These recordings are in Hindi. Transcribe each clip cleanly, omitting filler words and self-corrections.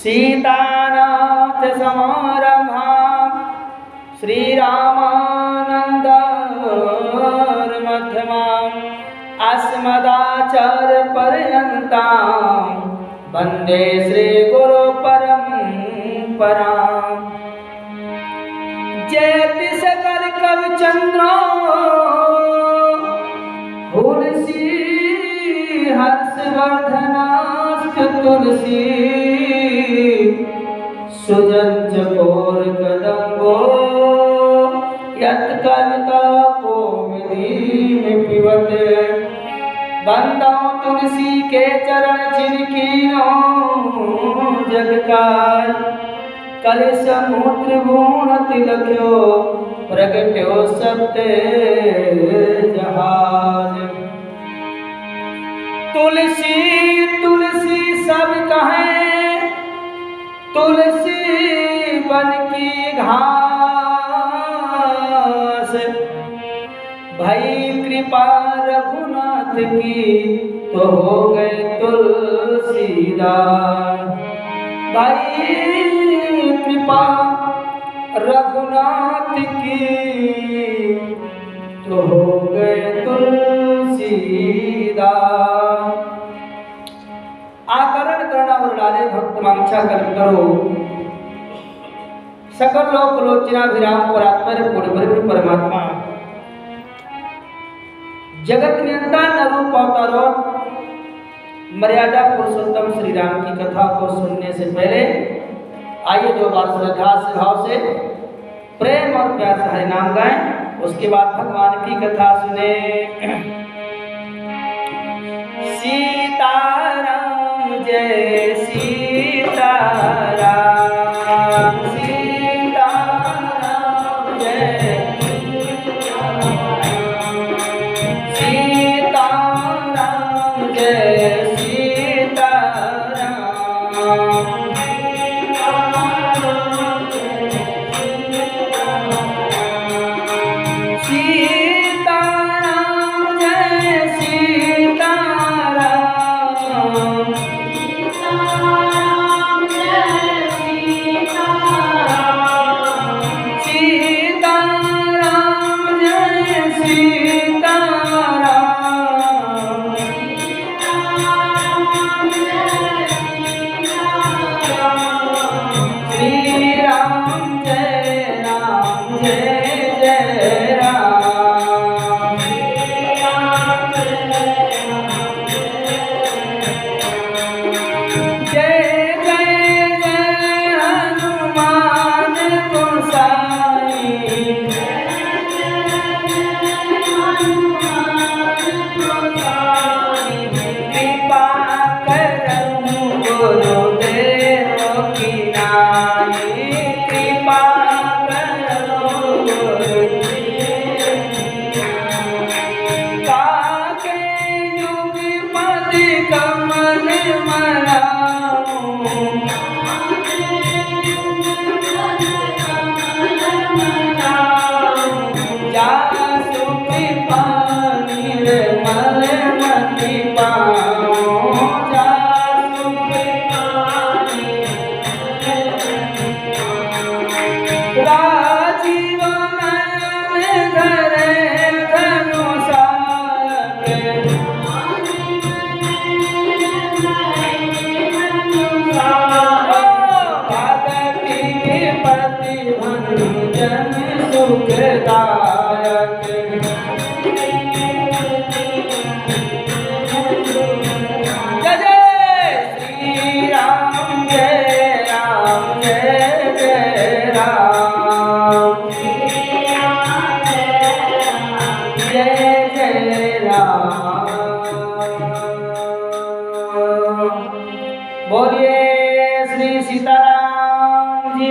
सीतानाथ समारंभां श्रीरामानन्दमध्यमाम् अस्मदाचार्यपर्यन्तां वन्दे श्रीगुरुपरम्पराम्। जयति सकल कविचन्द्रो तुलसी हर्षवर्धनास्तु तुलसी सुजन चकोर कदम्बो यत्कविता कोमली में पिबते। बंदो तुलसी के चरण छिनकियो जगताय कलिश मूत्र गुण तिलक्यो प्रगट्यो सत्य जहाज। तुलसी तुलसी सब कहें तुलसी बन की घास। भई कृपा रघुनाथ की तो हो गए तुलसीदास। भाई कृपा रघुनाथ की तो हो गए तुलसीदास। आकरण करना और डाले भक्त मांक्षा कर्म करो। सकल लोक लोचना विराम परात्पर पूर्ण परमात्मा जगत नियंता नरूप अवतारो मर्यादा पुरुषोत्तम श्री राम की कथा को सुनने से पहले आइए दो बार श्रद्धा से भाव से प्रेम और प्यार से हरि नाम गाएं। उसके बाद भगवान की कथा सुने। सीताराम जय सीताराम सीताराम जय सीताराम जय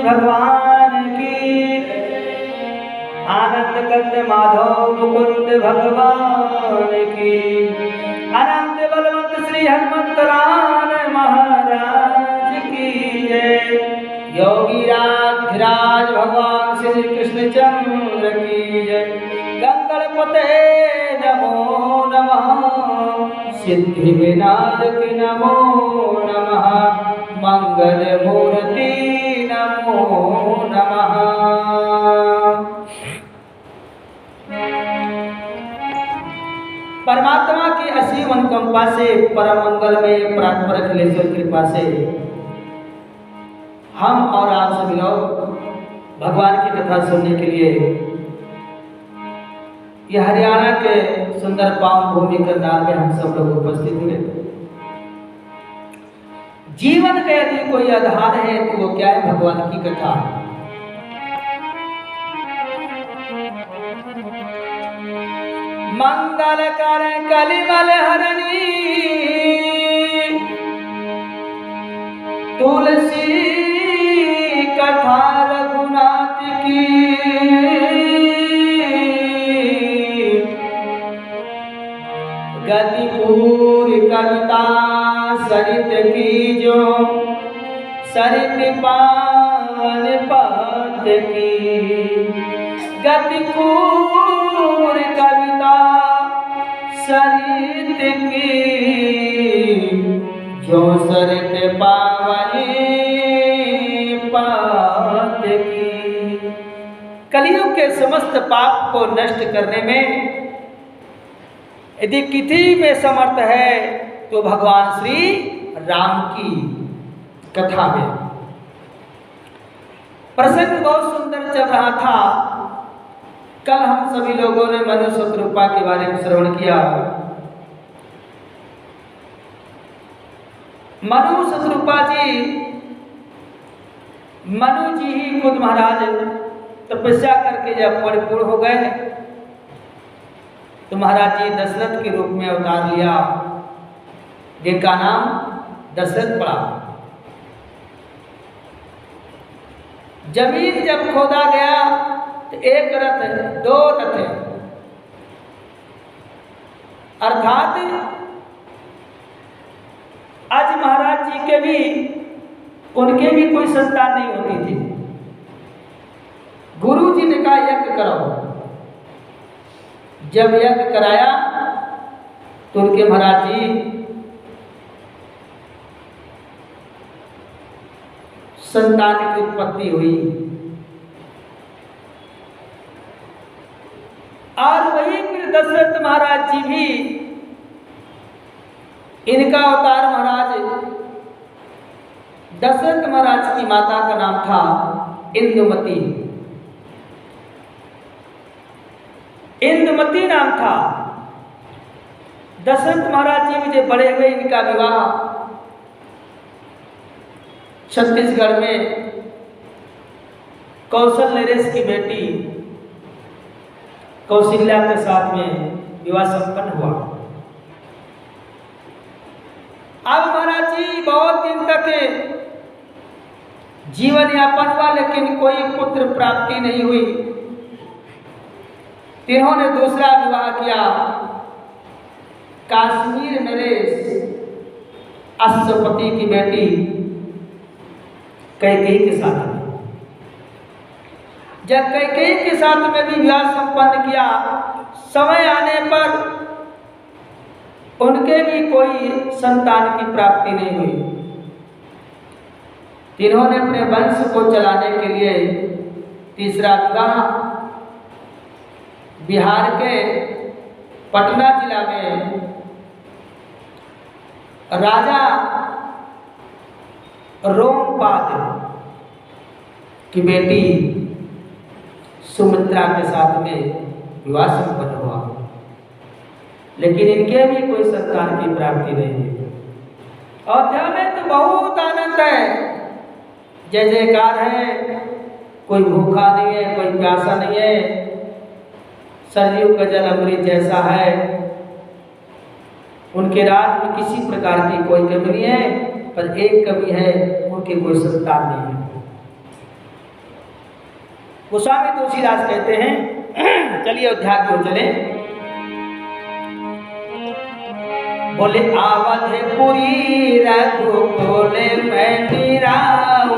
भगवान की। आनंद कंद माधव मुकुंद भगवान की। अनंत बलवंत श्री हनुमंत राम महाराज की जय। योगी राज भगवान श्री कृष्ण चंद्र की जय। गंगणपते नमो नमः। सिद्धि विनायक नमो नमः। मंगल मूर्ति नमो नमः। परमात्मा की असीम अनुकंपा से, परम मंगल में प्रार्थना अखिलेश्वर कृपा से हम और आप सभी लोग भगवान की कथा सुनने के लिए यह हरियाणा के सुंदर पावन भूमि करनाल में हम सब लोग उपस्थित हुए। जीवन का यदि कोई आधार है तो वो क्या है? भगवान की कथा। मंगल कर कलिमल हरणी तुलसी कथा रघुनाथ की, गतिपूरी कविता सरित की जो सरित पावन पद की, गतिपूरी कविता सरित की जो सरित पावन पद की। कलियुग के समस्त पाप को नष्ट करने में यदि किसी में समर्थ है तो भगवान श्री राम की कथा में। प्रसंग बहुत सुंदर चल रहा था। कल हम सभी लोगों ने मनु शत्रुपा के बारे में श्रवण किया। मनु शत्रुपा जी, मनु जी ही खुद महाराज तपस्या करके जब परिपूर्ण हो गए तो महाराज जी दशरथ के रूप में अवतार लिया, जिनका नाम दशरथ पड़ा। जमीन जब खोदा गया तो एक रथ, दो रथ, अर्थात आज महाराज जी के भी, उनके भी कोई संतान नहीं होती थी। गुरु जी ने कहा यज्ञ करो। जब यज्ञ कराया तो उनके महाराज जी संतान की उत्पत्ति हुई और वही फिर दशरथ महाराज जी भी, इनका अवतार महाराज दशरथ महाराज की माता का नाम था इंदुमती। इंदुमती नाम था। दशरथ महाराज जी भी जब बड़े हुए, इनका विवाह छत्तीसगढ़ में कौशल नरेश की बेटी कौशल्या के साथ में विवाह संपन्न हुआ। अब महाराज जी बहुत दिन तक जीवन यापन हुआ, लेकिन कोई पुत्र प्राप्ति नहीं हुई। इन्होंने दूसरा विवाह किया काश्मीर नरेश अश्वपति की बेटी कैकेयी के साथ में। जब कैकेयी के साथ में भी विवाह संपन्न किया, समय आने पर उनके भी कोई संतान की प्राप्ति नहीं हुई। इन्होंने अपने वंश को चलाने के लिए तीसरा विवाह बिहार के पटना जिला में राजा रोमपाद की बेटी सुमित्रा के साथ में विवाह संपन्न हुआ, लेकिन इनके भी कोई संतान की प्राप्ति नहीं हुई। अयोध्या में तो बहुत आनंद है, जय जयकार है, कोई भूखा नहीं है, कोई प्यासा नहीं है, सरयू का जल अमृत जैसा है। उनके राज में किसी प्रकार की कोई कमी नहीं है, पर एक कमी है, उनके कोई संतान नहीं है। गोस्वामी तुलसीदास कहते हैं, चलिए अयोध्या की ओर चले। बोले अवधपुरी रघुकुल में निराऊ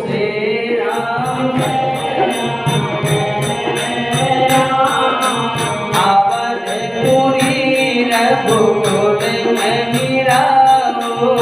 से राम, अवधपुरी रघुकुल में निराऊ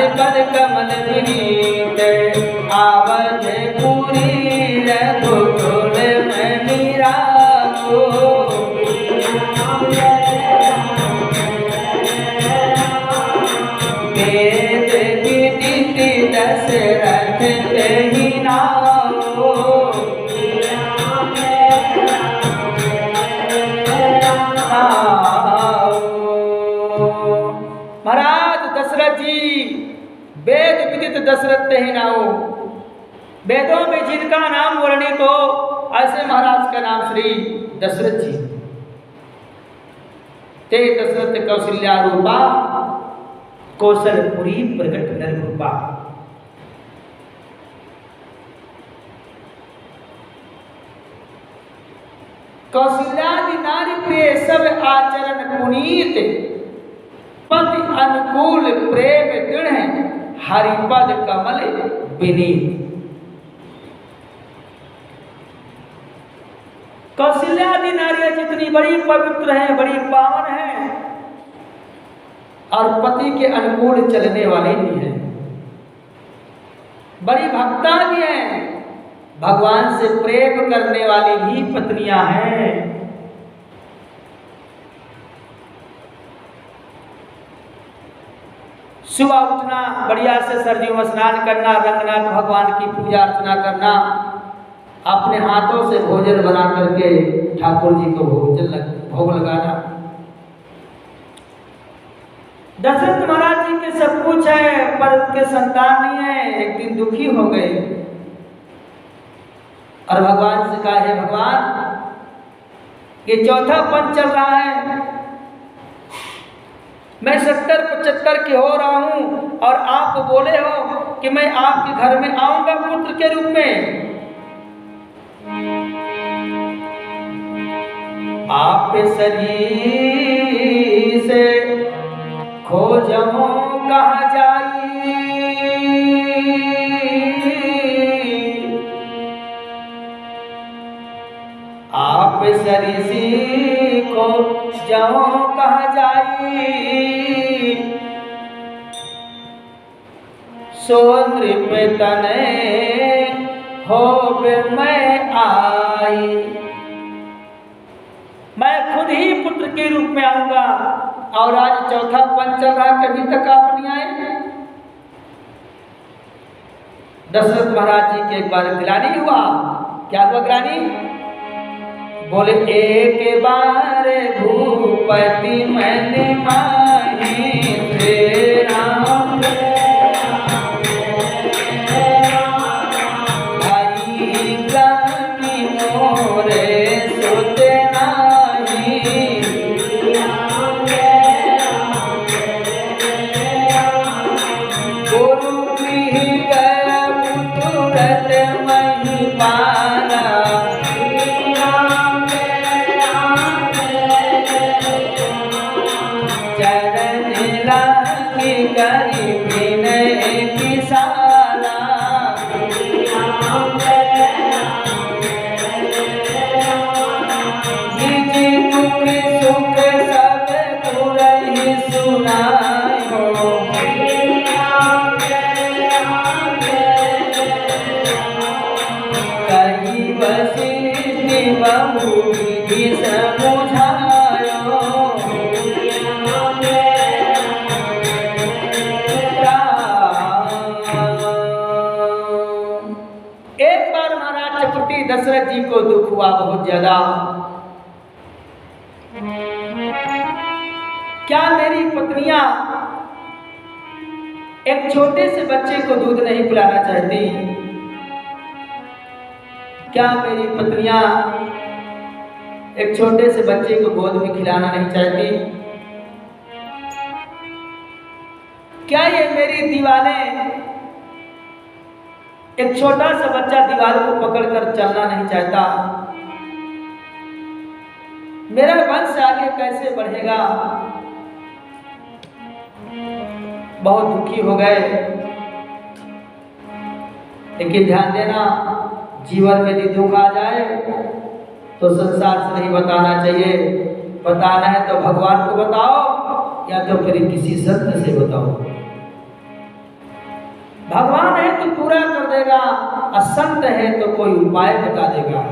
हरिपद कमल विनीत आवधपुरी रघुकुल में निरालो वेद विदित दशरथ तेहि नाओ महाराज दशरथ जी वेद विदित दशरथ तेहि नाओ, वेदों में जिनका नाम वर्णित हो ऐसे महाराज का नाम श्री दशरथ जी। ते दशरथ कौशल्या रूपा कौशलपुरी प्रकट नर रूपा। कौशल्यादि नारी प्रिय सब आचरण पुनीत, पति अनुकूल प्रेम दृढ़ हरिपद कमल विनीत। कौशल्यादि नारियां जितनी बड़ी पवित्र हैं, बड़ी पावन हैं और पति के अनुकूल चलने वाले भी हैं, बड़ी भक्ता भी हैं, भगवान से प्रेम करने वाली भी पत्नियां हैं। सुबह उठना, बढ़िया से सरयू में स्नान करना, रंगनाथ भगवान की पूजा अर्चना करना, अपने हाथों से भोजन बना करके ठाकुर जी को भोग लगाना। दशरथ महाराज जी के सब कुछ है पर उनके संतान नहीं है। एक दिन दुखी हो गए और भगवान से कहा, हे भगवान, ये चौथा पंच चल रहा है, मैं 70-75 की हो रहा हूं और आप बोले हो कि मैं आपके घर में आऊंगा पुत्र के रूप में। आप शरीर से खोजमो कहाँ जाई, आप शरीर को जाओ कहाँ जाई, सो नृप तने हो मैं आई। मैं खुद ही पुत्र के रूप में आऊंगा और आज चौथा पंच चल रहा, कभी तक आप नहीं आए। दशरथ महाराज जी के एक बार ग्लानि हुआ। क्या हुआ ग्लानि? बोले, एक बार भूपति मैंने माही तेरा भाई ग्लानि मोरे सोते दशरथ जी को दुख हुआ बहुत ज्यादा। क्या मेरी पत्नियां एक छोटे से बच्चे को दूध नहीं पिलाना चाहती? क्या मेरी पत्नियां एक छोटे से बच्चे को गोद में खिलाना नहीं चाहती? क्या ये मेरी दीवानें एक छोटा सा बच्चा दीवार को पकड़कर चलना नहीं चाहता? मेरा वंश आगे कैसे बढ़ेगा? बहुत दुखी हो गए। लेकिन ध्यान देना, जीवन में यदि दुख आ जाए तो संसार से नहीं बताना चाहिए। बताना है तो भगवान को बताओ या तो फिर किसी संत से बताओ। भगवान है तो पूरा कर देगा, असंत है तो कोई उपाय बता देगा।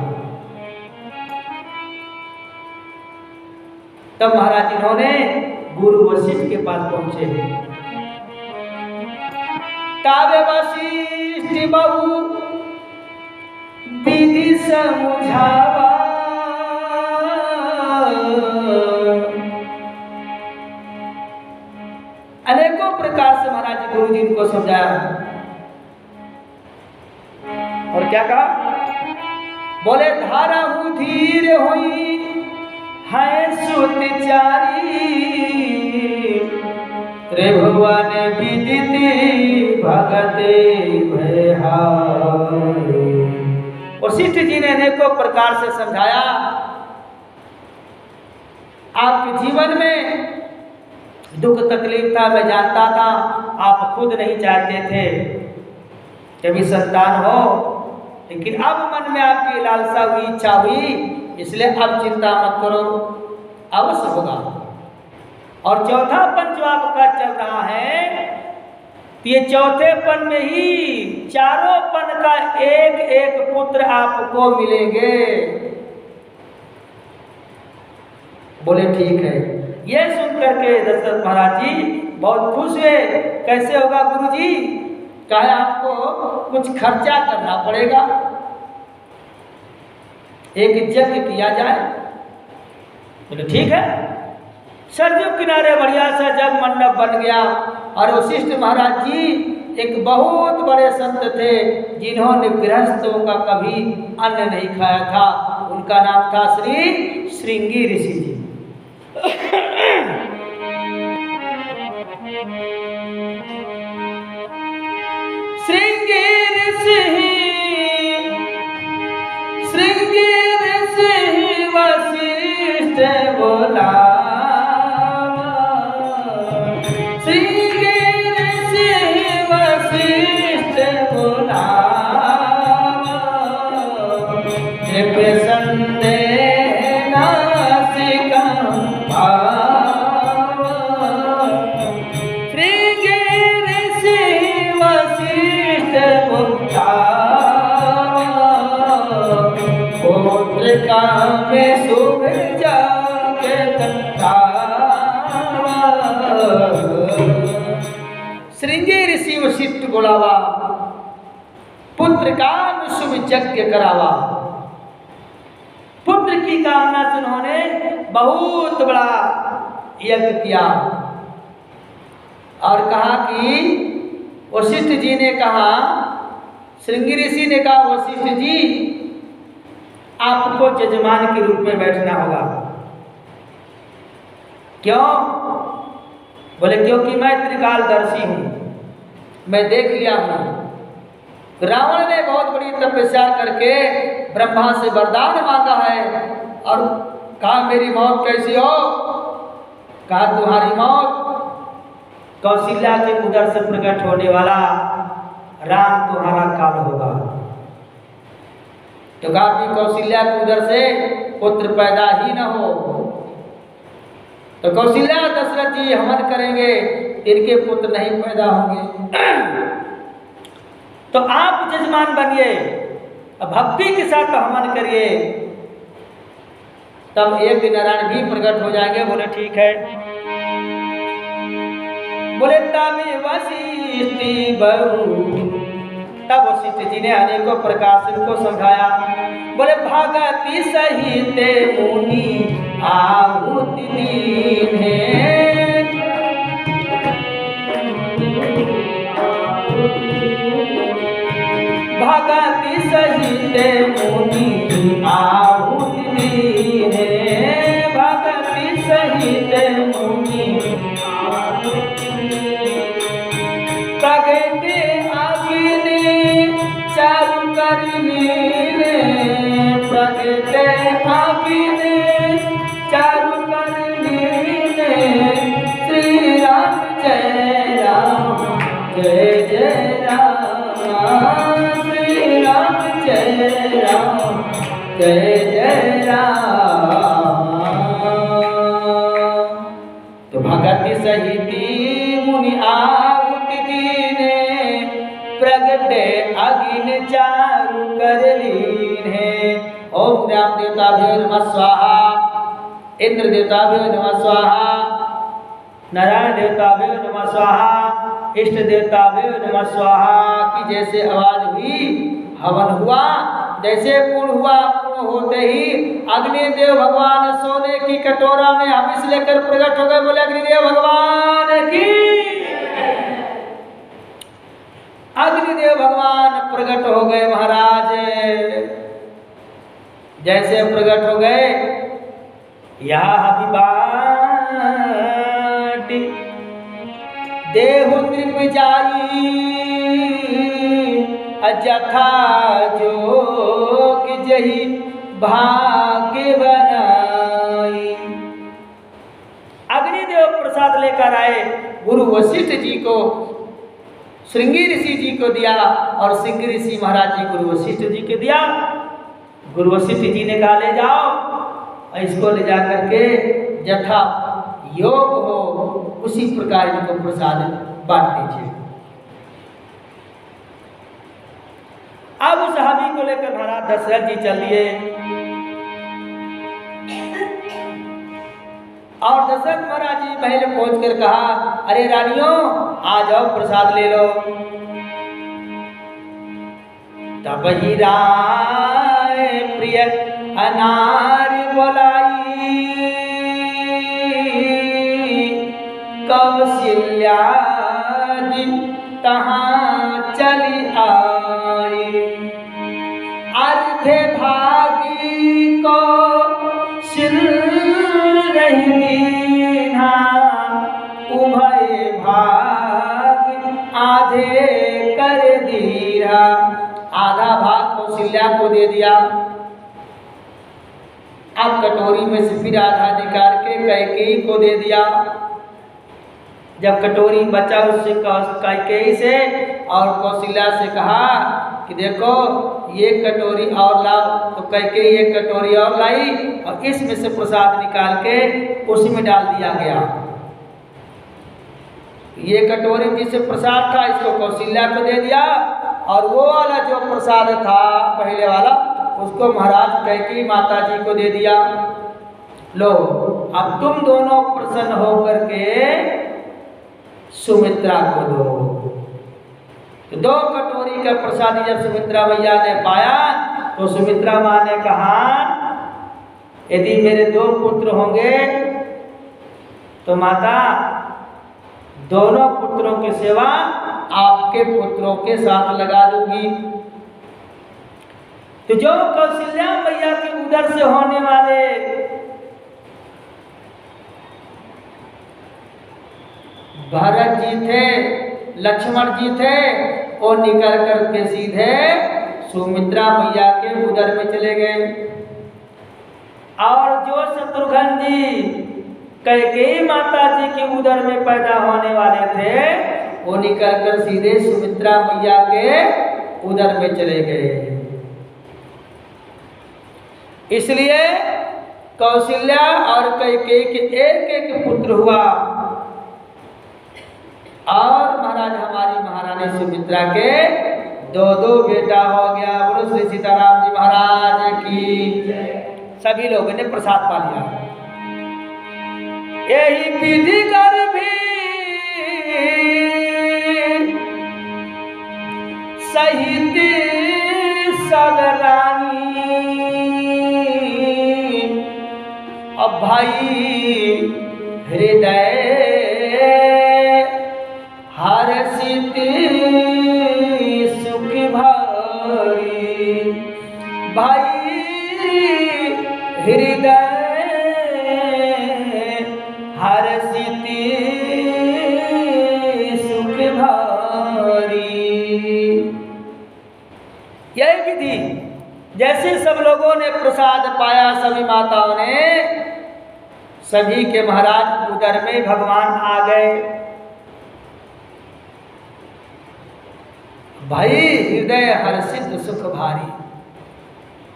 तब महाराज इन्होंने गुरु वशिष्ठ के पास पहुंचे। तावे वशिष्ठ बहु विधि समझावा, अनेकों प्रकार से महाराज गुरु जी को समझाया। और क्या कहा? बोले धारा हूँ धीर हुई है सुतचारी, त्रिभुवन विदित भगते भयहारी। वशिष्ठ जी ने अनेकों प्रकार से समझाया। आपके जीवन में दुख तकलीफ था, मैं जानता था, आप खुद नहीं चाहते थे कभी संतान हो, लेकिन अब मन में आपकी लालसा हुई, इच्छा हुई, इसलिए अब चिंता मत करो, अवश्य होगा। और चौथा पन जो आपका चल रहा है, ये चौथे पन में ही चारों पन का एक एक पुत्र आपको मिलेंगे। बोले ठीक है। ये सुन करके दशरथ महाराज जी बहुत खुश हुए। कैसे होगा गुरुजी? कहे आपको कुछ खर्चा करना पड़ेगा, एक यज्ञ किया जाए। बोले ठीक है। सरयू किनारे बढ़िया सा जग मंडप बन गया। और वशिष्ठ महाराज जी एक बहुत बड़े संत थे, जिन्होंने गृहस्थों का कभी अन्न नहीं खाया था। उनका नाम था श्री श्रृंगी ऋषि जी। श्रृंगी ऋषि, श्रृंगी ऋषि वशिष्ठ बोला, श्रृंगी ऋषि वशिष्ठ बोला, कृपया संदेह नासिका भाव, श्रृंगी ऋषि वशिष्ठ बोला, पुत्र काम शुभ जाके श्रृंगी ऋषि वशिष्ठ बोलावा, पुत्र काम शुभ यज्ञ करावा। पुत्र की कामना से उन्होंने बहुत बड़ा यज्ञ किया। और कहा कि वशिष्ठ जी ने कहा, श्रृंगी ऋषि ने कहा वशिष्ठ जी आपको जजमान के रूप में बैठना होगा। क्यों? बोले क्योंकि मैं त्रिकालदर्शी हूं, मैं देख लिया हूं। रावण ने बहुत बड़ी तपस्या करके ब्रह्मा से वरदान मांगा है और कहा मेरी मौत कैसी हो? कहा तुम्हारी मौत कौशल्या के उदर से प्रकट होने वाला राम तुम्हारा काल होगा। तो कहा कि कौशल्या के उदर से पुत्र पैदा ही न हो, तो कौशल्या दशरथ जी हवन करेंगे, इनके पुत्र नहीं पैदा होंगे। तो आप जजमान बनिए, भक्ति के साथ हवन करिए, तब एक दिन नारायण भी प्रकट हो जाएंगे। बोले ठीक है। बोले तब वशिष्ठ बहु, तब वशिष्ठ जी ने अनेकों प्रकार से उनको समझाया। बोले भगति सहित मुनि आहुति दीन्हे, भगति सहित मुनि आहुति दीन्हे, भगति सहित मुनि प्रगटे अग्नि चारु कर लीने, प्रगटे अग्नि चारु कर लीने, श्री राम जय राम जय जय राम, श्री राम जय राम जय जय राम। तो भगति सहित मुनि आहुति दीने, चारु कर लीन है। ओम ग्राम देवताभ्यो नमः स्वाहा, इंद्र देवताभ्यो नमः स्वाहा, नारायण देवताभ्यो नमः स्वाहा, इष्ट देवताभ्यो नमः स्वाहा की जैसे आवाज हुई हवन हुआ। जैसे पूर्ण हुआ, पूर्ण होते ही अग्निदेव भगवान सोने की कटोरा में हविष लेकर प्रकट हो गए। बोले अग्निदेव भगवान की। अग्निदेव भगवान प्रकट हो गए महाराज। जैसे प्रकट हो गए, यह देहु त्रिपजाई अजथा जोग जही भाग्य बनाई। अग्निदेव प्रसाद लेकर आए, गुरु वशिष्ठ जी को श्रृंगी ऋषि जी को दिया और श्रृंगी ऋषि महाराज जी गुरु वशिष्ठ जी को दिया। गुरु वशिष्ठ जी ने कहा ले जाओ, इसको ले जा करके जथा योग हो उसी प्रकार इनको प्रसाद बांट दीजिए। अब उस हावी को लेकर महाराज दशरथ जी चल दिए और दशरथ महाराज जी महल पहुंचकर कहा, अरे रानियों आ जाओ प्रसाद ले लो। तब ही राय प्रिय अनार बोलाई, कौशल्या तहाँ चली आई। अर्धे भागी को सिल रही ना, उभय भाग आधे कर दिया। आधा भाग कौशल्या को दे दिया। अब कटोरी में से फिर आधा निकाल के कैकेयी को दे दिया। जब कटोरी बचा उससे कैकेयी से और कौशल्या से कहा कि देखो ये कटोरी और लाओ, तो कैकेयी एक कटोरी और लाई और इसमें से प्रसाद निकाल के उसी में डाल दिया गया। ये कटोरी जिससे प्रसाद था इसको कौशल्या को दे दिया और वो वाला जो प्रसाद था पहले वाला उसको महाराज कैकेयी माता जी को दे दिया। लो अब तुम दोनों प्रसन्न होकर के सुमित्रा को दो। तो दो कटोरी का प्रसाद जब सुमित्रा मैया ने पाया तो सुमित्रा माँ ने कहा, यदि मेरे दो पुत्र होंगे तो माता दोनों पुत्रों की सेवा आपके पुत्रों के साथ लगा दूंगी। तो जो कौशल्या मैया के उदर से होने वाले भरत जी थे, लक्ष्मण जी थे, वो निकल करके सीधे सुमित्रा मैया के उदर में चले गए। और जो शत्रुघ्न जी कैकेयी माता जी के उदर में पैदा होने वाले थे वो निकल कर सीधे सुमित्रा मैया के उदर में चले गए। इसलिए कौशल्या और कैकेयी के एक एक पुत्र हुआ और महाराज हमारी महारानी सुमित्रा के दो दो बेटा हो गया। बोलो श्री सीताराम जी महाराज की। सभी लोगों ने प्रसाद पा लिया। यही विधि कर भी सहित सब रानी, अब भाई हृदय हर्षित सुख भारी, भाई हृदय हर्षित सुख भारी। यही विधि जैसे सब लोगों ने प्रसाद पाया, सभी माताओं ने, सभी के महाराज उदर में भगवान आ गए। भाई हृदय हर्षित सुख भारी,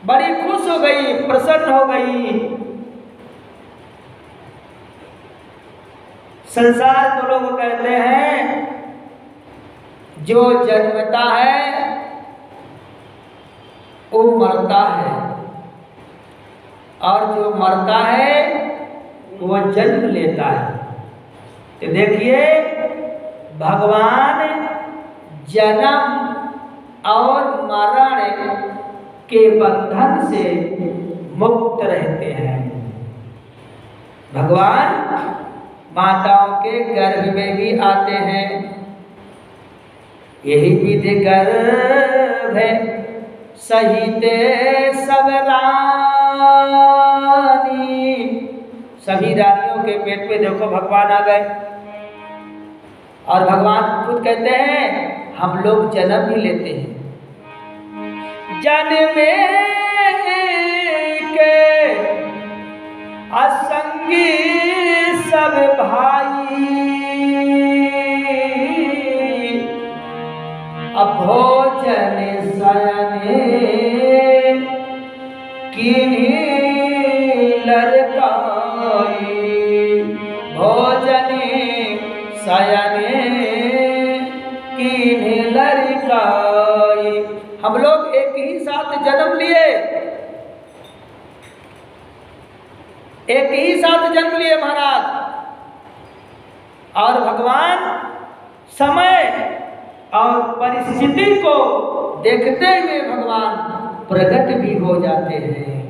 बड़ी खुश हो गई, प्रसन्न हो गई। संसार को लोग कहते हैं जो जन्मता है मरता है, और जो मरता है वो जन्म लेता है। तो देखिए, भगवान जन्म और मरण के बंधन से मुक्त रहते हैं। भगवान माताओं के गर्भ में भी आते हैं, यही विधि गर्भ है सहिते सब रानी। सभी रानियों के पेट में देखो भगवान आ गए, और भगवान खुद कहते हैं हम लोग जन्म भी लेते हैं। जन्मे के असंगी सब भाई, अब भोजन शयने किन्हीं लड़काई, भोजन शयने किन्हीं लड़काई। हम लोग एक ही साथ जन्म लिए, एक ही साथ जन्म लिए महाराज, और भगवान समय और परिस्थिति को देखते हुए भगवान प्रकट भी हो जाते हैं।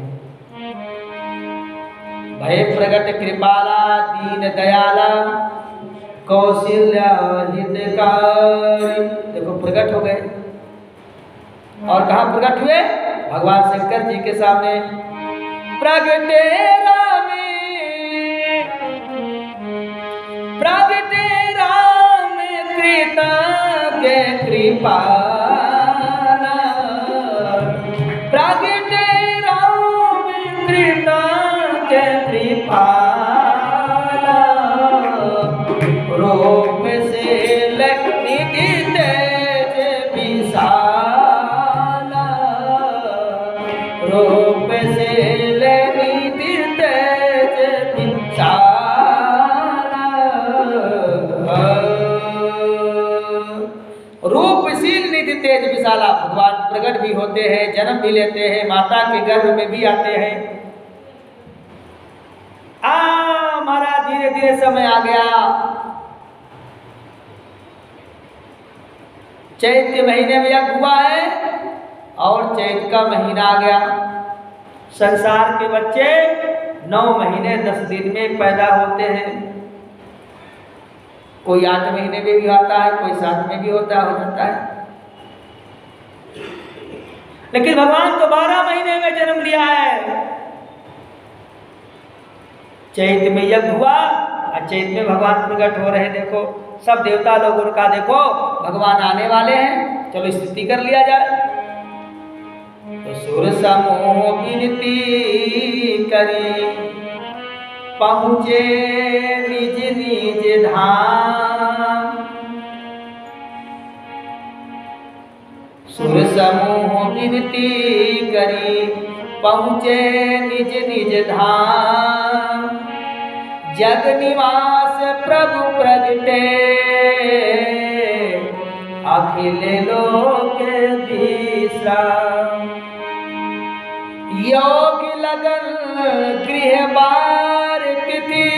भय प्रकट कृपाला दीन दयाला कौशल्या हितकारी। देखो प्रकट हो गए, और कहाँ प्रकट हुए? भगवान शंकर जी के सामने। प्रगटे रामे, प्रगटे राम कृतज्ञ कृपाला, प्रगटे राम कृतज्ञ कृपाला, रूप से लक्ष्मी तेज विशाला, रूप से लक्ष्मी तेज विशाला। रूपशील निधि तेज विशाला, भगवान प्रकट भी होते हैं, जन्म भी लेते हैं, माता के गर्भ में भी आते हैं। हमारा धीरे धीरे समय आ गया, चैत के महीने में यज्ञ हुआ है, और चैत का महीना आ गया। संसार के बच्चे 9 महीने 10 दिन में पैदा होते हैं, कोई 8 महीने में भी आता है, कोई 7 में भी हो जाता है, लेकिन भगवान तो 12 महीने में जन्म लिया है। चैत में यज्ञ हुआ, और चैत में भगवान प्रकट हो रहे। देखो सब देवता लोग उनका देखो भगवान आने वाले हैं, चलो स्तुति कर लिया जाए। तो सुर समूह विनती करी, पहुँचे निज निज धाम। सुर समूह विनती करी, पहुँचे निज निज धाम। जग निवास प्रभु प्रगटे, अखिल लोक विश्राम। योग लगन गृह बार तिथि,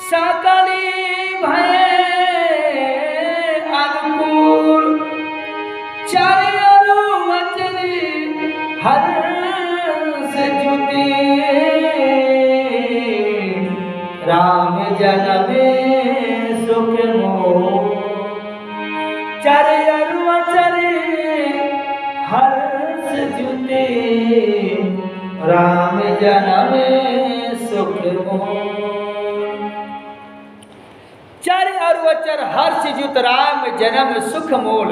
सकली भय अनुकूल। चरियरु वचनी हर्ष जुति, राम जन्म सुख मोह। चरियरु वचनी हर्ष जुति, राम जन्म सुख मोह। चर और वचर हर्ष जुत, राम जन्म सुख मोल।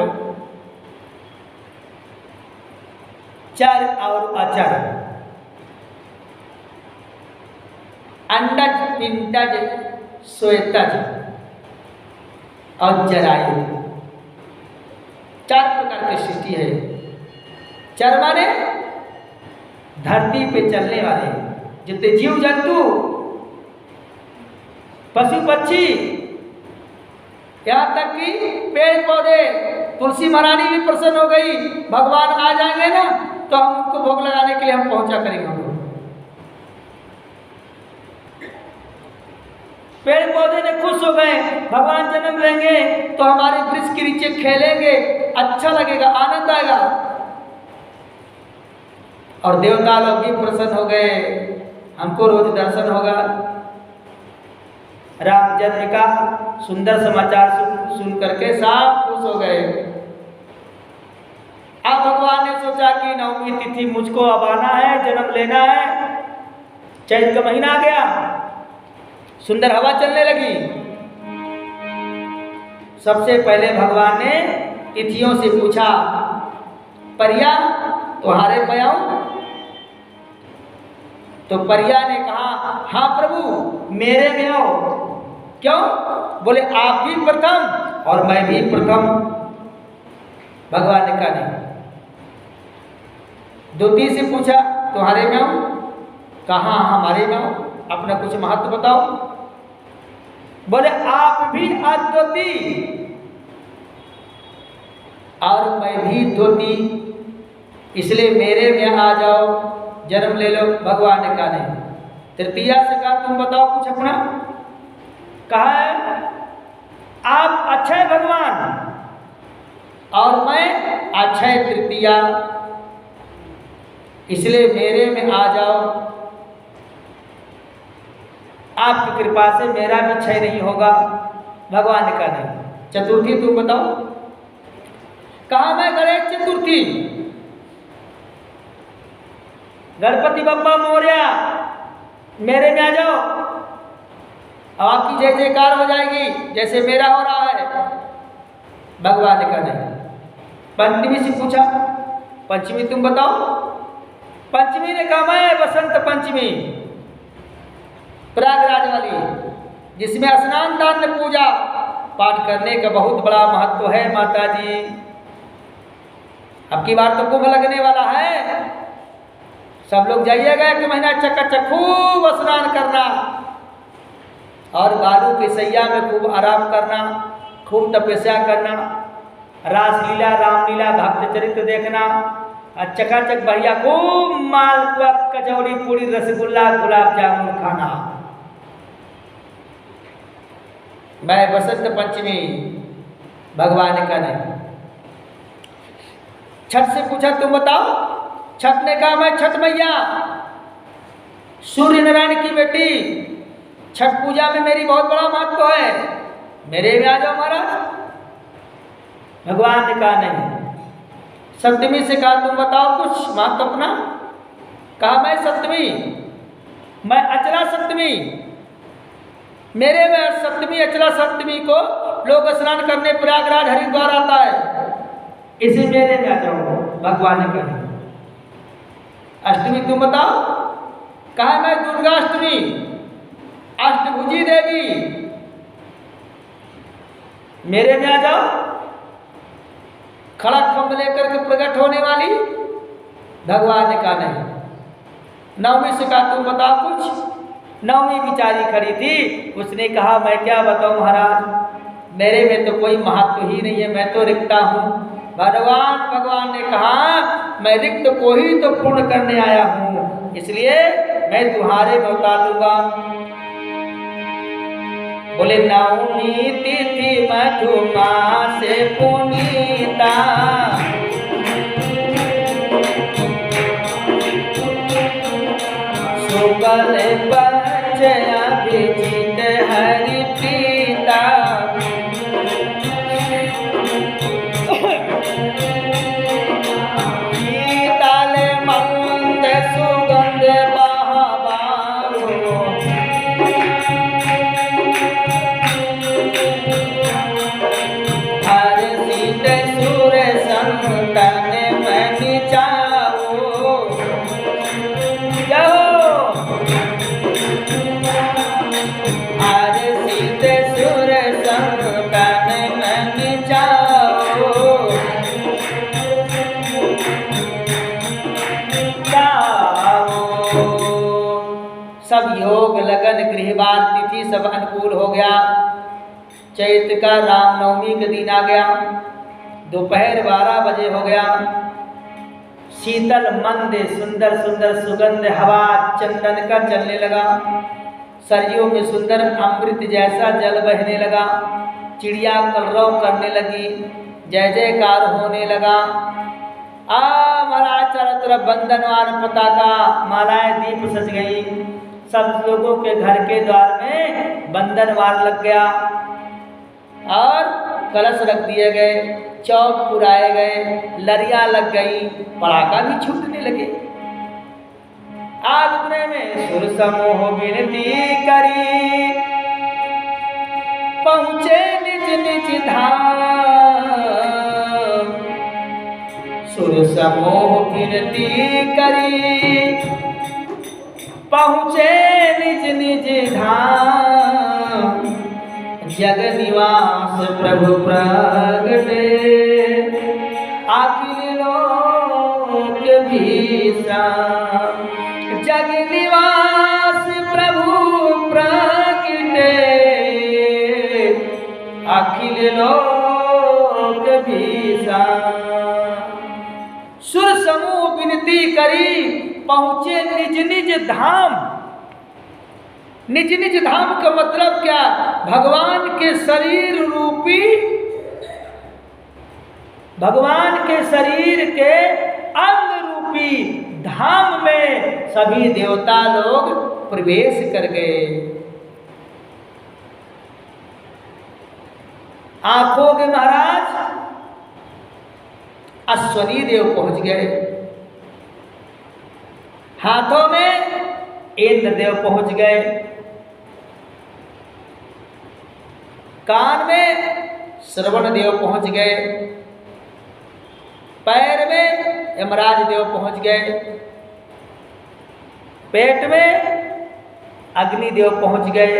चर और अचर, अंडज पिंडज श्वेतज और जरायु, 4 प्रकार की सृष्टि है। चर माने धरती पे चलने वाले जितने जीव जंतु, पशु पक्षी, यहाँ तक कि पेड़ पौधे, तुलसी महारानी भी प्रसन्न हो गई, भगवान आ जाएंगे ना तो हम उनको भोग लगाने के लिए हम पहुंचा करेंगे। हम लोग पेड़ पौधे ने खुश हो गए, भगवान जन्म लेंगे तो हमारे वृक्ष के नीचे खेलेंगे, अच्छा लगेगा, आनंद आएगा। और देवता लोग भी प्रसन्न हो गए, हमको रोज दर्शन होगा। राम जन्म का सुंदर समाचार सुन करके सब खुश हो गए। अब भगवान ने सोचा कि नवमी तिथि मुझको अब आना है, जन्म लेना है। चैत का महीना आ गया, सुंदर हवा चलने लगी। सबसे पहले भगवान ने तिथियों से पूछा, परिया तुम्हारे में आऊं? तो परिया ने कहा, हाँ प्रभु मेरे में आओ। क्यों? बोले आप भी प्रथम और मैं भी प्रथम। भगवान ने कहा नहीं। द्वितीय से पूछा, तुम्हारे में आओ? कहा हमारे में आओ, अपना कुछ महत्व बताओ। बोले आप भी अद्वितीय और मैं भी द्वितीय, इसलिए मेरे में आ जाओ, जन्म ले लो। भगवान ने कहा नहीं। तृतीया से कहा, तुम बताओ कुछ अपना। कहा है आप अक्षय भगवान और मैं अक्षय तृतीया, इसलिए मेरे में आ जाओ। आपकी कृपा से मेरा भी क्षय नहीं होगा। भगवान ने कहा नहीं। चतुर्थी तुम बताओ। कहा मैं गणेश चतुर्थी, गणपति बप्पा मोरया, मेरे में आ जाओ, आपकी जय जयकार हो जाएगी जैसे मेरा हो रहा है। भगवान ने कहा नहीं। पंचमी से पूछा, पंचमी तुम बताओ। पंचमी ने कहा मैं बसंत पंचमी, प्रयागराज वाली, जिसमें स्नान दान पूजा पाठ करने का बहुत बड़ा महत्व है माता जी। अब की बार तो कुंभ लगने वाला है, सब लोग जाइएगा, एक महीना चकाचक खूब स्नान करना और बालू के सैया में खूब आराम करना, खूब तपस्या करना, रासलीला रामलीला भक्त चरित्र देखना, और चकाचक बढ़िया खूब मालपुआ कचौड़ी पूरी रसगुल्ला गुलाब जामुन खाना। मैं बसंत पंचमी। भगवान ने कहा नहीं। छठ से पूछा तुम बताओ। छठ ने कहा मैं छठ मैया, सूर्य नारायण की बेटी, छठ पूजा में मेरी बहुत बड़ा महत्व है, मेरे में आ जाओ महाराज। भगवान ने कहा नहीं। सप्तमी से कहा तुम बताओ कुछ महत्व अपना। कहा मैं सप्तमी, मैं अचला सप्तमी, मेरे में सप्तमी अचला सप्तमी को लोग स्नान करने प्रयागराज हरिद्वार आता है, इसी मेरे में आ जाओ। भगवान ने कहा। अष्टमी तुम बताओ। कहा मैं दुर्गा अष्टमी, अष्टभुजी देवी, मेरे में आ जाओ। खड़ा खंभ लेकर के प्रकट होने वाली। भगवान ने कहा नहीं। नवमी से कहा तुम बताओ कुछ। नवमी बिचारी खड़ी थी, उसने कहा मैं क्या बताऊं महाराज, मेरे में तो कोई महत्व ही नहीं है, मैं तो रिक्ता हूँ। भगवान ने कहा मैं रिक्त को ही तो पूर्ण करने आया हूँ, इसलिए मैं तुम्हारे में उतार लूंगा। बोले नवमी तिथि मधुमा से पुनीता, सुगल पंच अभिजित हरि प्रीता, शीतल मंद सुगंध बहावारो, हर्षित सुर संतन मन जाओ। हर्षित सुर संतन मन जाओ। सब योग लगन गृहवार तिथि सब अनुकूल हो गया। चैत्र का रामनवमी का दिन आ गया। दोपहर 12 बजे हो गया। शीतल मंद सुंदर सुंदर सुगंध हवा चंदन का चलने लगा। सरयू में सुंदर अमृत जैसा जल बहने लगा। चिड़िया कलरव करने लगी, जय जयकार होने लगा। महाराज चारों तरफ बंधनवार पताका मालाएं दीप सज गई। सब लोगों के घर के द्वार में बंधनवार लग गया और कलश रख दिए गए, चौक पुराए गए, लरियां लग गई, पड़ाका भी छूटने लगे। आज उतने में सुर समूह विनती करी, पहुंचे निज निज धाम। सुर समूह विनती करी, पहुंचे निज निज धाम। जग निवास प्रभु प्रगटे, अखिल लोक विश्राम। जग निवास प्रभु प्रगटे, अखिल लोक विश्राम। सुर समूह विनती करी, पहुंचे निज निज धाम। निज निज धाम का मतलब क्या? भगवान के शरीर रूपी, भगवान के शरीर के अंग रूपी धाम में सभी देवता लोग प्रवेश कर गए। आंखों के महाराज अश्वनी देव पहुंच गए, हाथों में इंद्र देव पहुंच गए, कान में श्रवण देव पहुंच गए, पैर में यमराज देव पहुंच गए, पेट में अग्नि देव पहुंच गए।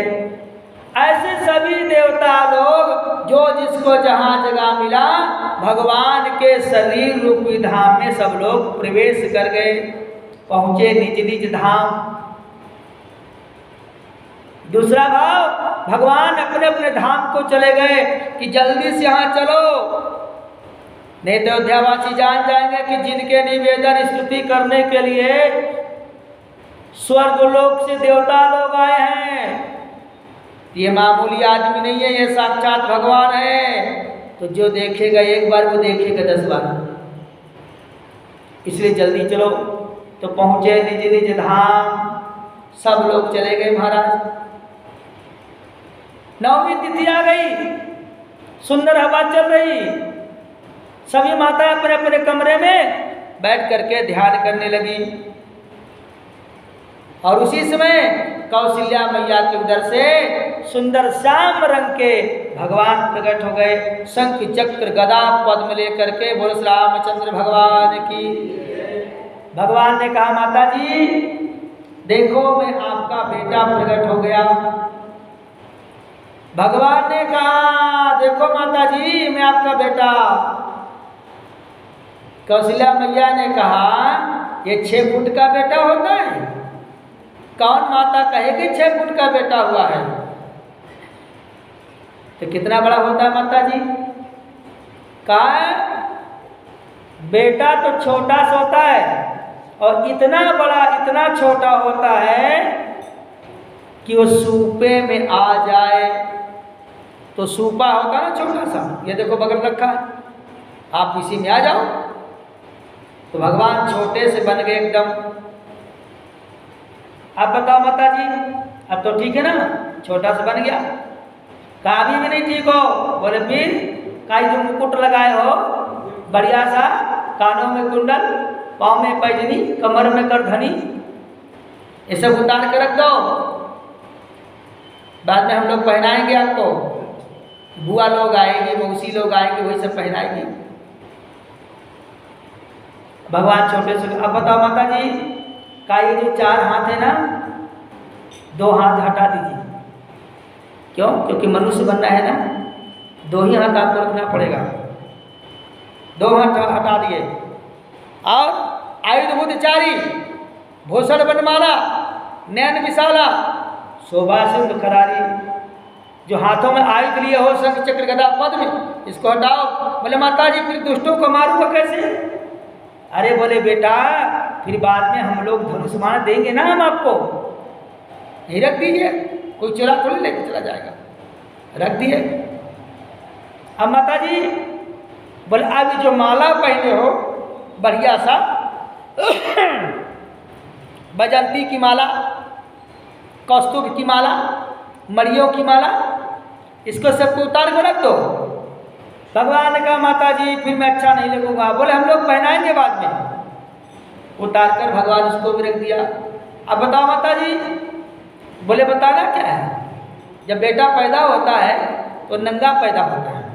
ऐसे सभी देवता लोग जो जिसको जहां जगह मिला भगवान के शरीर रूपी धाम में सब लोग प्रवेश कर गए, पहुंचे निज निज धाम। दूसरा भाव, भगवान अपने अपने धाम को चले गए कि जल्दी से यहाँ चलो, नहीं तो अयोध्यावासी जान जाएंगे कि जिनके निवेदन स्तुति करने के लिए स्वर्ग लोक से देवता लोग आए हैं, ये मामूली आदमी नहीं है, ये साक्षात भगवान है। तो जो देखेगा एक बार वो देखेगा 10 बार, इसलिए जल्दी चलो। तो पहुंचे निज निज धाम, सब लोग चले गए महाराज। नवमी तिथि आ गई, सुंदर हवा चल रही, सभी माताएं अपने अपने कमरे में बैठ करके ध्यान करने लगी। और उसी समय कौशल्या मैया के उधर से सुंदर श्याम रंग के भगवान प्रकट हो गए, शंख चक्र गदा पद्म लेकर के। बोलो श्री रामचंद्र भगवान की। भगवान ने कहा, माता जी देखो मैं आपका बेटा प्रकट हो गया। भगवान ने कहा, देखो माता जी मैं आपका बेटा। कौशल्या मैया ने कहा, ये 6 फुट का बेटा होता है? कौन माता कहेगी 6 फुट का बेटा हुआ है? तो कितना बड़ा होता है माता जी? कहा बेटा तो छोटा सा होता है और इतना बड़ा इतना छोटा होता है कि वो सूपे में आ जाए। तो सूपा होता ना छोटा सा, ये देखो बगल रखा है, आप इसी में आ जाओ। तो भगवान छोटे से बन गए एकदम। अब बताओ माता जी, अब तो ठीक है ना, छोटा सा बन गया। कहा अभी भी नहीं ठीक हो? बोले फिर काई जो मुकुट लगाए हो बढ़िया सा, कानों में कुंडल, पाँव में पैजनी, कमर में करधनी, ये सब उतार के रख दो, बाद में हम लोग पहनाएंगे आपको। बुआ लोग आएंगे, मौसी लोग आएंगे, वही सब पहनाएंगे। भगवान छोटे से। अब बताओ माता जी, का ये जो 4 हाथ है ना, 2 हाथ हटा दीजिए। क्यों? क्योंकि मनुष्य बनना है ना, 2 ही हाथ आपको रखना पड़ेगा। 2 हाथ हटा दिए। और आयुध बुद्धचारी, भूषण बनमाला, नयन विशाला, शोभा सिंह करारी, जो हाथों में आयुध लिए हो, शंख चक्र गदा पद्म, इसको हटाओ। बोले माता जी फिर दुष्टों को मारूंगा कैसे? अरे बोले बेटा फिर बाद में हम लोग धनुष बाण देंगे ना हम आपको, यही रख दीजिए, कोई चोरा थोड़ी लेके चला जाएगा, रख दिए। अब माता जी बोले अभी जो माला पहने हो बढ़िया सा बजंती की माला, कौस्तुभ की माला, मड़ियों की माला, इसको सबको उतार कर रख दो। भगवान ने कहा माता जी फिर मैं अच्छा नहीं लगूंगा। बोले हम लोग पहनाएंगे बाद में। उतार कर भगवान उसको भी रख दिया। अब बताओ माता जी, बोले बताना क्या है, जब बेटा पैदा होता है तो नंगा पैदा होता है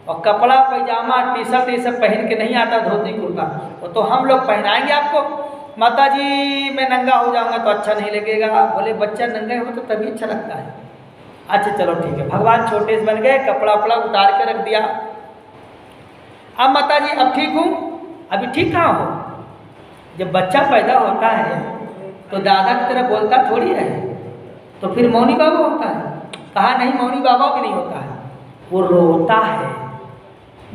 और कपड़ा पैजामा टी शर्ट ये सब पहन के नहीं आता, धोती कुर्ता, तो हम लोग पहनाएंगे आपको। माता जी मैं नंगा हो जाऊंगा तो अच्छा नहीं लगेगा। बोले बच्चा नंगा हो तो तभी अच्छा लगता है। अच्छा चलो ठीक है। भगवान छोटे से बन गए, कपड़ा वपड़ा उतार के रख दिया। अब माता जी अब ठीक हूँ। अभी ठीक कहाँ हो? जब बच्चा पैदा होता है तो दादा की तरह बोलता थोड़ी है, तो फिर मौनी बाबा होता है। कहा नहीं, मौनी बाबा भी नहीं होता है, वो रोता है।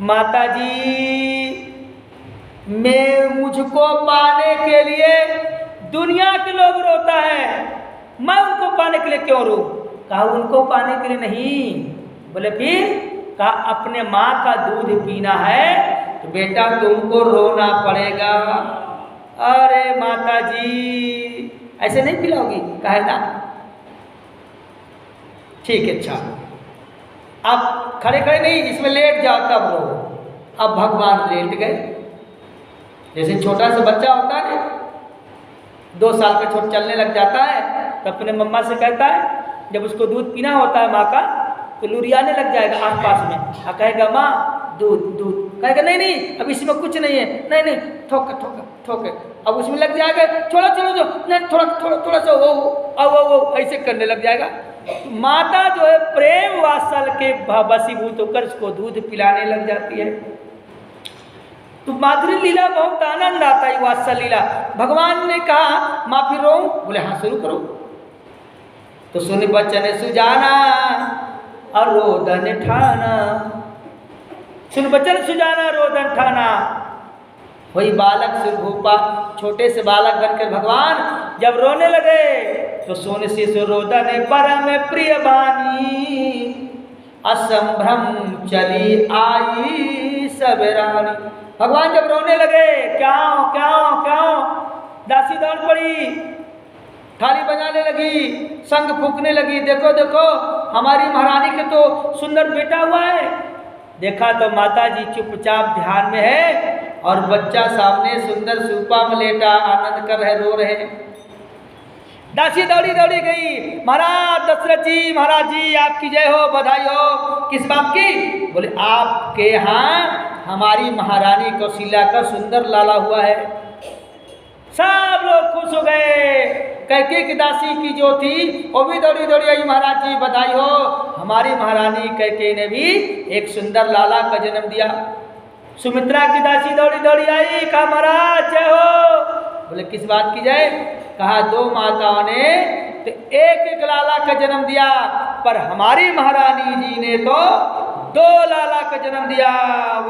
माता जी मैं मुझको पाने के लिए दुनिया के लोग रोता है, मैं उनको पाने के लिए क्यों रो? कहा उनको पाने के लिए नहीं। बोले फिर? कहा अपने माँ का दूध पीना है तो बेटा तुमको रोना पड़ेगा। अरे माता जी ऐसे नहीं पिलाओगी? कहे ना ठीक है अच्छा, अब खड़े खड़े नहीं, इसमें लेट जाओ तब रो। अब भगवान लेट गए। जैसे छोटा सा बच्चा होता है, 2 साल का छोटा चलने लग जाता है तो अपने मम्मा से कहता है, जब उसको दूध पीना होता है माँ का तो लुरियाने लग जाएगा आस पास में, और कहेगा माँ दूध दूध, कहेगा नहीं नहीं अब इसमें कुछ नहीं है, नहीं नहीं ठोके ठोके ठोके, अब उसमें लग जाएगा, छोड़ो छोड़ो जो नहीं, थोड़ा थोड़ा थोड़ा सा वो ऐसे करने लग जाएगा। माता जो है प्रेम वात्सल के वशीभूत होकर उसको दूध पिलाने लग जाती है। तो माधुरी लीला बहुत आनंद आता है, वात्सल लीला। भगवान ने कहा माँ फिर रो? बोले हाँ शुरू करो। तो सुन बचन सुजाना और रोदन ठाना, सुन बचन सुजाना रोदन ठाना। वही बालक सुरभूपा, छोटे से बालक बनकर भगवान जब रोने लगे तो सोने से रोदन परम प्रिय बानी, असंभ्रम चली आई सब रानी। भगवान जब रोने लगे, क्यों क्यों क्यों, दासी दौड़ पड़ी, थाली बजाने लगी, शंख फूंकने लगी, देखो देखो हमारी महारानी के तो सुंदर बेटा हुआ है। देखा तो माता जी चुपचाप ध्यान में है और बच्चा सामने सुंदर सूपा में लेटा आनंद कर रहे, रो रहे। दासी दौड़ी दौड़ी गई, महाराज दशरथ जी, महाराज जी आपकी जय हो, बधाई हो। किस बात की? बोले आपके यहाँ हमारी महारानी कौशल्या का सुंदर लाला हुआ है। सब लोग खुश हो गए। कैकेयी की दासी की जो थी वो भी दौड़ी दौड़ी आई, महाराज जी बधाई हो, हमारी महारानी कैकेयी ने भी एक सुंदर लाला का जन्म दिया। सुमित्रा की दासी दौड़ी दौड़ी आई, कहा महाराज जय हो। बोले किस बात की जय? कहा 2 माताओं ने तो एक एक लाला का जन्म दिया, पर हमारी महारानी जी ने तो 2 लाला का जन्म दिया।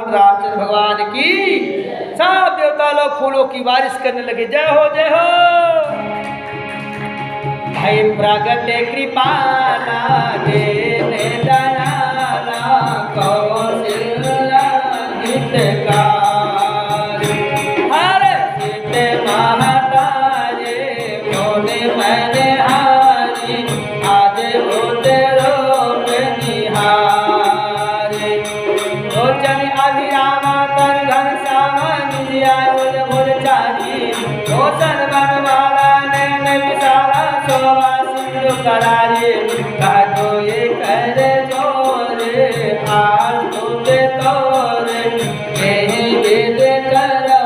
रामचंद्र भगवान की सब देवता लोग फूलों की बारिश करने लगे, जय हो जय हो। भाई प्रगटे कृपाना देने दयाला कौशल्या हितकारी, हर हित महतारे मोने मैंने हारी, आज होते रोग निहारे। रोचन अभिरामा तर घन सावन जिया उल मुल चारी, रोशन बनवाला नैन विशाला शोभा सिंधु करारी। कह दो ये कर जोरे आज होते तोरे, यही वेद करो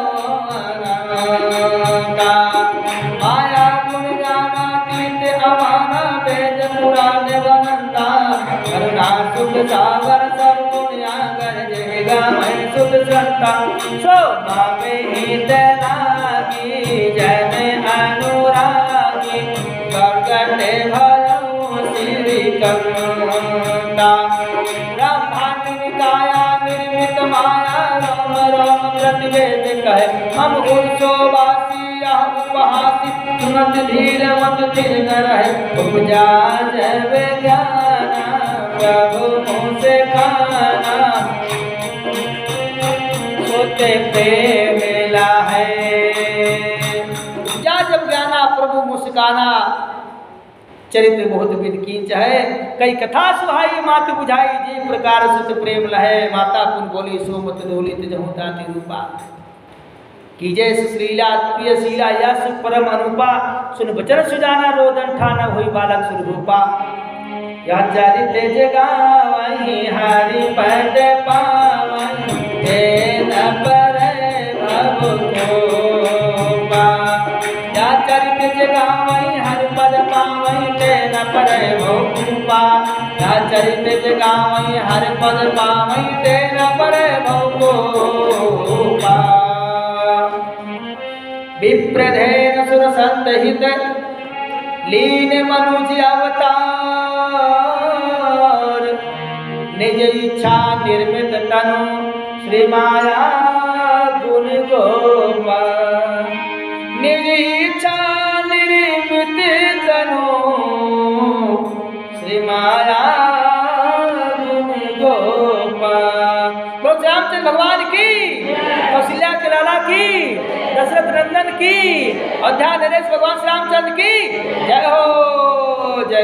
अनंता। माया गुण गाना तीर्थ अमाना वेद पुराण बनंता, करुणा सुख सागर सब पुण्यागर जयगा मैं सुख संता। शोभा में हित लागी जय में अनुरागी, प्रगटे भयो श्री करुणा। सुरत वेद कहे हम उर्सोवासी उपहासी सुनत धीर मत थिर न रहे उपजा जब ज्ञाना प्रभु मुँह से खाना सोते प्रेम मिला है जा जब ज्ञाना प्रभु मुस्काना चरित्र बहुत विद कींच है कई कथा सुहाई मात बुझाई जी प्रकार सुत प्रेम लहे माता कुन बोली सो मत डोलित जहु ताति रूपा कीजे श्रीला प्रिय शीला यश परम अनुपा सुन बचन सुजाना रोदन ठाना होई बालक सुरभूपा या चरित जगावहि हरि पद पावहि हे न परे भव कोपा या चरित जगावहि हरि पद पावहि हे न परे भव कोपा या चरित जगावहि हरि पद पावहि हे न परे भव कोपा विप्रधेन सुर संत हित लीन मनुज अवतार निज इच्छा निर्मित तनु श्री माया गुण गोपाल निज इच्छा निर्मित तनु श्री माया गुण गोपाल बोल रामचंद्र भगवान की कौशल्या के लाला की दशरथ नंदन की अयोध्या नरेश भगवान श्री रामचंद्र की जय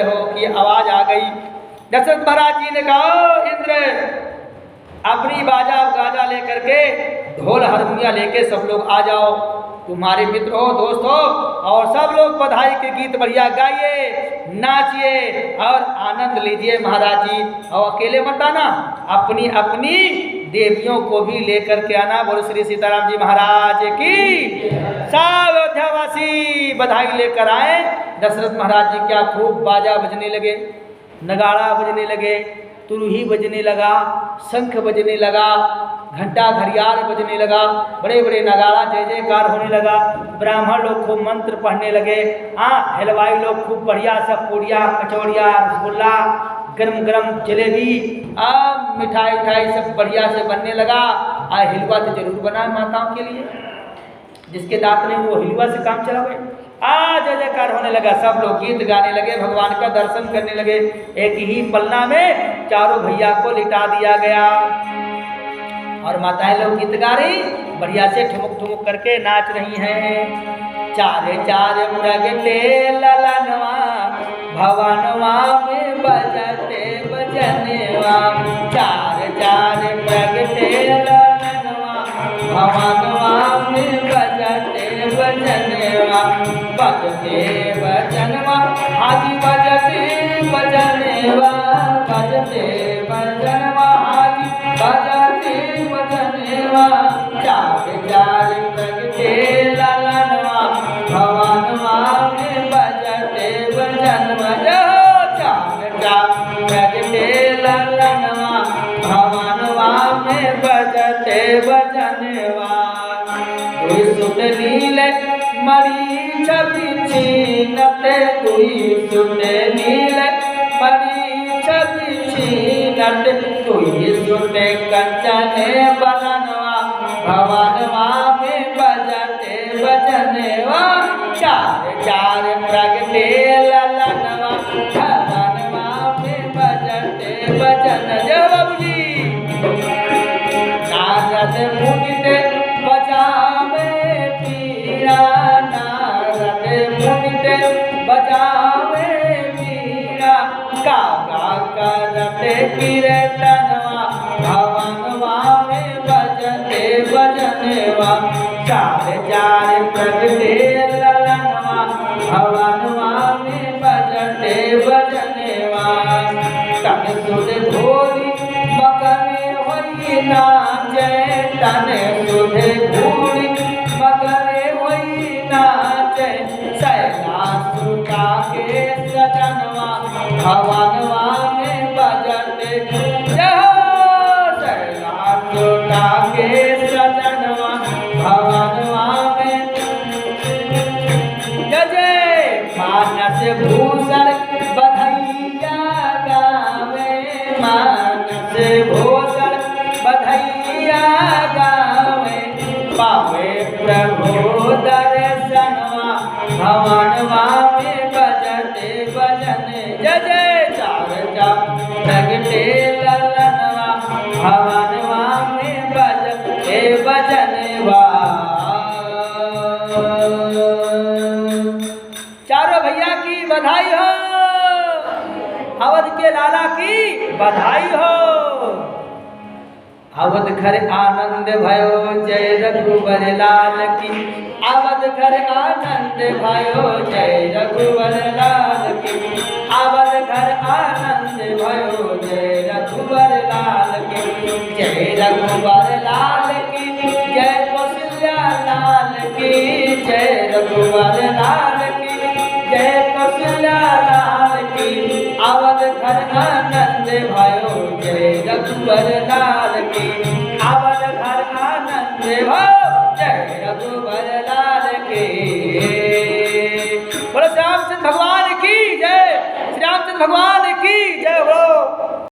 हो की आवाज आ गई। दशरथ महाराज जी ने कहा इंद्र अपनी बाजा गाजा लेकर के ढोल हारमोनिया लेके सब लोग आ जाओ तुम्हारे मित्र हो दोस्त हो और सब लोग बधाई के गीत बढ़िया गाइए नाचिए और आनंद लीजिए महाराज जी और अकेले मत आना अपनी अपनी देवियों को भी लेकर के आना। बोलो श्री सीताराम जी महाराज की सब अयोध्यावासी बधाई लेकर आए। दशरथ महाराज जी क्या खूब बाजा बजने लगे नगाड़ा बजने लगे तुरही बजने लगा शंख बजने लगा घंटा घड़ियाल बजने लगा बड़े बड़े नगाड़ा जय जयकार होने लगा ब्राह्मण लोग खूब मंत्र पढ़ने लगे हलवाई लोग खूब बढ़िया सब पूड़िया कचौड़िया रसगुल्ला गरम गरम जलेबी मिठाई उठाई सब बढ़िया से बनने लगा। हिलवा तो जरूर बना माताओं के लिए जिसके दांत नहीं वो हिलवा से काम चला गए। जय जयकार होने लगा सब लोग गीत गाने लगे भगवान का दर्शन करने लगे। एक ही पलना में चारों भैया को लिटा दिया गया और माताएं लोग गीत गा रही बढ़िया से ठुमुक ठुमुक करके नाच रही हैं। चारे चार प्रगटे ललनवा भवनवा में बजते बजनवा चार चार प्रगटे ललनवा भवनवा में बजते बजनवा बजते बजनवा हाजी बजते बजनवा बजते बजनवा हाजी बजते बजनवा चार चार प्रगटे ललनवा भवनवा में बजते बजनवा चार चार प्रगटे ललनवा भवनवा में बजते बजनवा दुई सुत नील मरी छवि छीनते दुई सुत नील मरी छवि छीनते दुई सुत कंचन बननवा भवनवा में बजते बजनवा चार चार प्रगटे ललनवा भवनवा में बजते बजन जय बाबू जी नारद मुनि बजावे पीरा नारद मुनि बजावे पीरा काका करते कीर्तनवा भवनवा में बजते बजनवा चार चार प्रगटे ललनवा भवनवा में बजते बजनवा तन सुध भोरी मगने होई नाचे तन सुध भोरी मगने होई नाचे सैला सुता के सजनवा भवनवा में बजते सैला सुता के सजनवा भवनवा में जय मानस भूषण बधैया गावे मानस भूषण बधैया गावे बधाई हो, अवध के लाला की बधाई हो। अवध घर आनंद भयो जय रघुवर लाल की, अवध घर आनंद भयो जय रघुवर लाल की, अवध घर आनंद भयो जय रघुवर लाल की, जय रघुवर लाल की, जय कौशल्या लाल की, जय रघुवर लाल की, जय कौशल्या लाल की, अवध घर आनंद भयो जय रघुवर लाल की, अवध घर आनंद भयो।